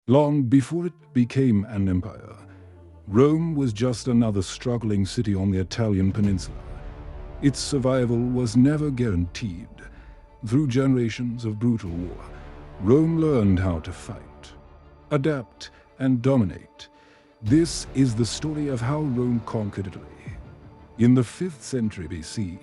Long before it became an empire, Rome was just another struggling city on the Italian peninsula. Its survival was never guaranteed. Through generations of brutal war, Rome learned how to fight, adapt, and dominate. This is the story of how Rome conquered Italy. In the 5th century BC,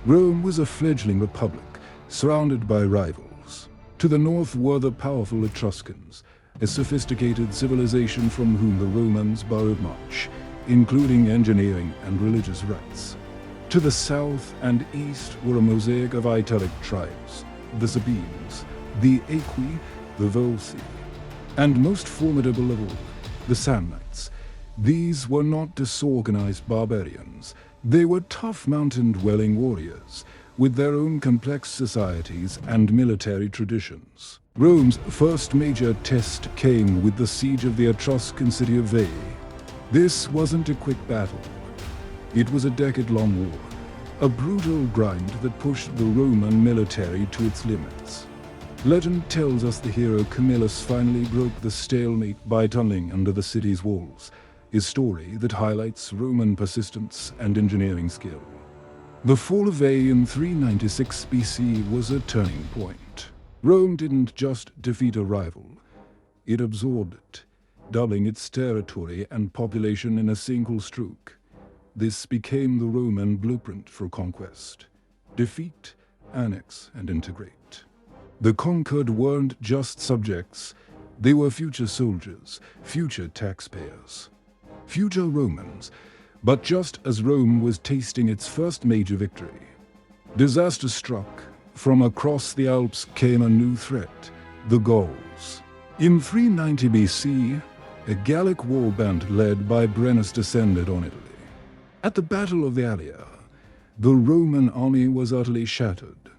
Rome was a fledgling republic, surrounded by rivals. To the north were the powerful Etruscans, a sophisticated civilization from whom the Romans borrowed much, including engineering and religious rites. To the south and east were a mosaic of Italic tribes, the Sabines, the Aequi, the Volsci, and most formidable of all, the Samnites. These were not disorganized barbarians. They were tough mountain-dwelling warriors, with their own complex societies and military traditions. Rome's first major test came with the siege of the Etruscan city of Veii. This wasn't a quick battle. It was a decade-long war, a brutal grind that pushed the Roman military to its limits. Legend tells us the hero Camillus finally broke the stalemate by tunneling under the city's walls, a story that highlights Roman persistence and engineering skill. The fall of Veii in 396 BC was a turning point. Rome didn't just defeat a rival, it absorbed it, doubling its territory and population in a single stroke. This became the Roman blueprint for conquest: defeat, annex, and integrate. The conquered weren't just subjects, they were future soldiers, future taxpayers, future Romans. But just as Rome was tasting its first major victory, disaster struck. From across the Alps came a new threat: the Gauls. In 390 BC, a Gallic war band led by Brennus descended on Italy. At the Battle of the Allia, the Roman army was utterly shattered.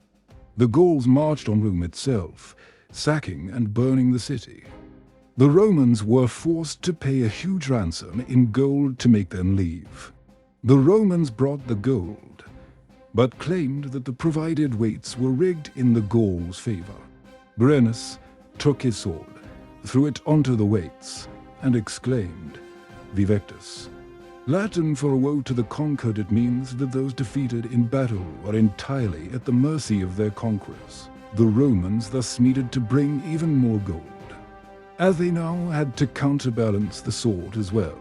The Gauls marched on Rome itself, sacking and burning the city. The Romans were forced to pay a huge ransom in gold to make them leave. The Romans brought the gold, but claimed that the provided weights were rigged in the Gauls' favor. Brennus took his sword, threw it onto the weights, and exclaimed, "Vivectus." Latin for woe to the conquered. It means that those defeated in battle were entirely at the mercy of their conquerors. The Romans thus needed to bring even more gold, as they now had to counterbalance the sword as well.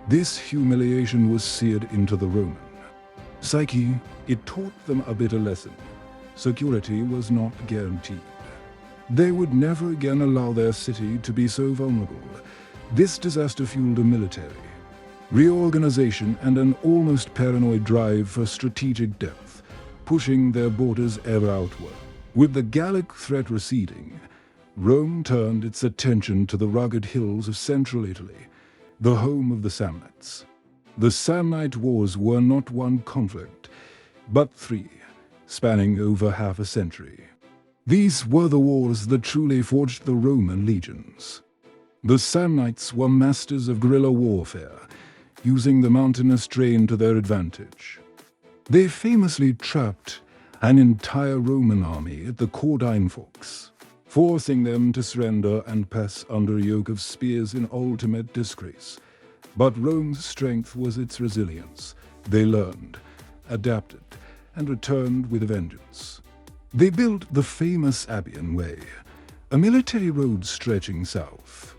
This humiliation was seared into the Roman psyche. It taught them a bitter lesson: security was not guaranteed. They would never again allow their city to be so vulnerable. This disaster fueled a military reorganization and an almost paranoid drive for strategic depth, pushing their borders ever outward. With the Gallic threat receding, Rome turned its attention to the rugged hills of central Italy, the home of the Samnites. The Samnite Wars were not one conflict, but three, spanning over half a century. These were the wars that truly forged the Roman legions. The Samnites were masters of guerrilla warfare, using the mountainous terrain to their advantage. They famously trapped an entire Roman army at the Caudine Forks, forcing them to surrender and pass under a yoke of spears in ultimate disgrace. But Rome's strength was its resilience. They learned, adapted, and returned with a vengeance. They built the famous Appian Way, a military road stretching south.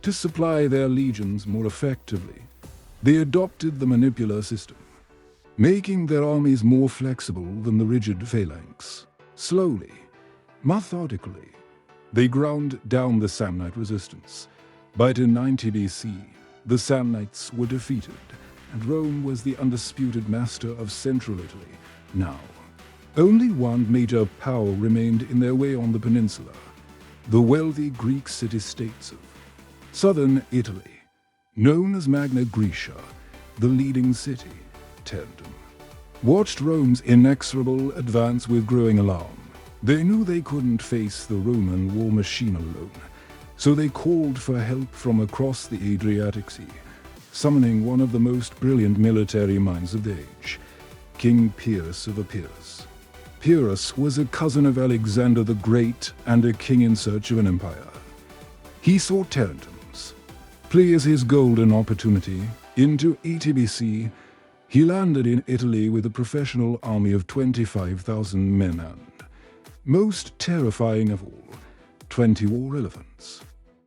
To supply their legions more effectively, they adopted the manipular system, making their armies more flexible than the rigid phalanx. Slowly, methodically, they ground down the Samnite resistance. By 290 BC, the Samnites were defeated, and Rome was the undisputed master of central Italy. Now, only one major power remained in their way on the peninsula: the wealthy Greek city-states of southern Italy. Known as Magna Graecia, the leading city, Tandem, watched Rome's inexorable advance with growing alarm. They knew they couldn't face the Roman war machine alone, so they called for help from across the Adriatic Sea, summoning one of the most brilliant military minds of the age, King Pyrrhus of Epirus. Pyrrhus was a cousin of Alexander the Great and a king in search of an empire. He saw Tarentum's play as his golden opportunity. Into 80 BC, he landed in Italy with a professional army of 25,000 men and, most terrifying of all, 20 war elephants.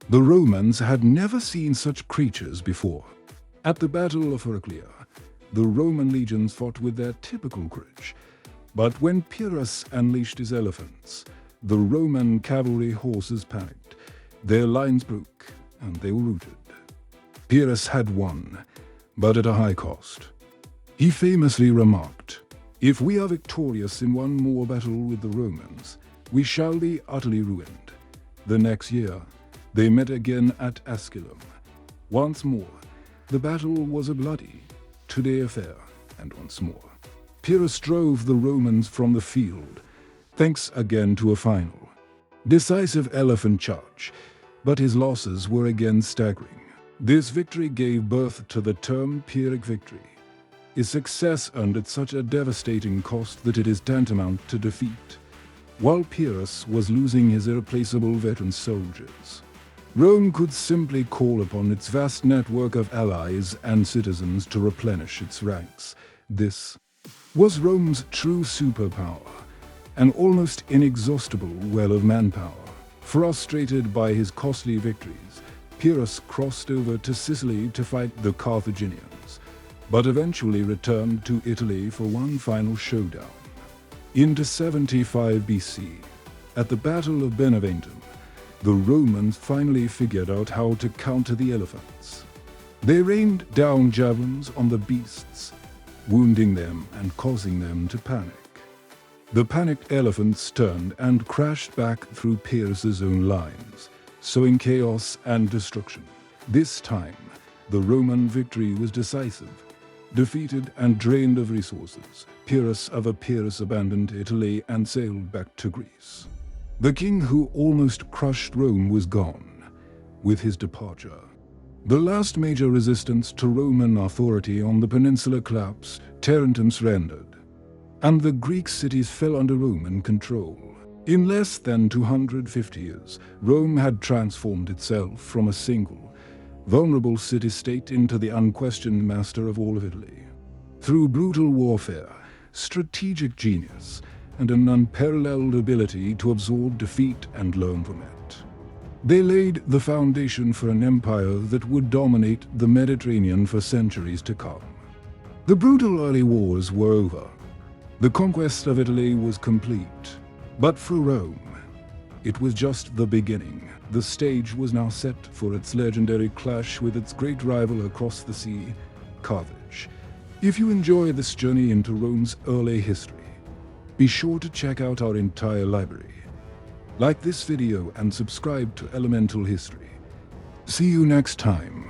The Romans had never seen such creatures before. At the Battle of Heraclea, the Roman legions fought with their typical courage, but when Pyrrhus unleashed his elephants, the Roman cavalry horses panicked, their lines broke, and they were routed. Pyrrhus had won, but at a high cost. He famously remarked, "If we are victorious in one more battle with the Romans, we shall be utterly ruined." The next year, they met again at Asculum. Once more, the battle was a bloody, two-day affair, and once more, Pyrrhus drove the Romans from the field, thanks again to a final, decisive elephant charge, but his losses were again staggering. This victory gave birth to the term Pyrrhic victory. His success earned it such a devastating cost that it is tantamount to defeat, while Pyrrhus was losing his irreplaceable veteran soldiers. Rome could simply call upon its vast network of allies and citizens to replenish its ranks. This was Rome's true superpower, an almost inexhaustible well of manpower. Frustrated by his costly victories, Pyrrhus crossed over to Sicily to fight the Carthaginians, but eventually returned to Italy for one final showdown. Into 75 BC, at the Battle of Beneventum, the Romans finally figured out how to counter the elephants. They rained down javelins on the beasts, wounding them and causing them to panic. The panicked elephants turned and crashed back through Pyrrhus's own lines, sowing chaos and destruction. This time, the Roman victory was decisive. Defeated and drained of resources, Pyrrhus abandoned Italy and sailed back to Greece. The king who almost crushed Rome was gone with his departure. The last major resistance to Roman authority on the peninsula collapsed, Tarentum surrendered, and the Greek cities fell under Roman control. In less than 250 years, Rome had transformed itself from a single, vulnerable city-state into the unquestioned master of all of Italy. Through brutal warfare, strategic genius, and an unparalleled ability to absorb defeat and learn from it, they laid the foundation for an empire that would dominate the Mediterranean for centuries to come. The brutal early wars were over. The conquest of Italy was complete. But for Rome, it was just the beginning. The stage was now set for its legendary clash with its great rival across the sea, Carthage. If you enjoy this journey into Rome's early history, be sure to check out our entire library. Like this video and subscribe to Elemental History. See you next time.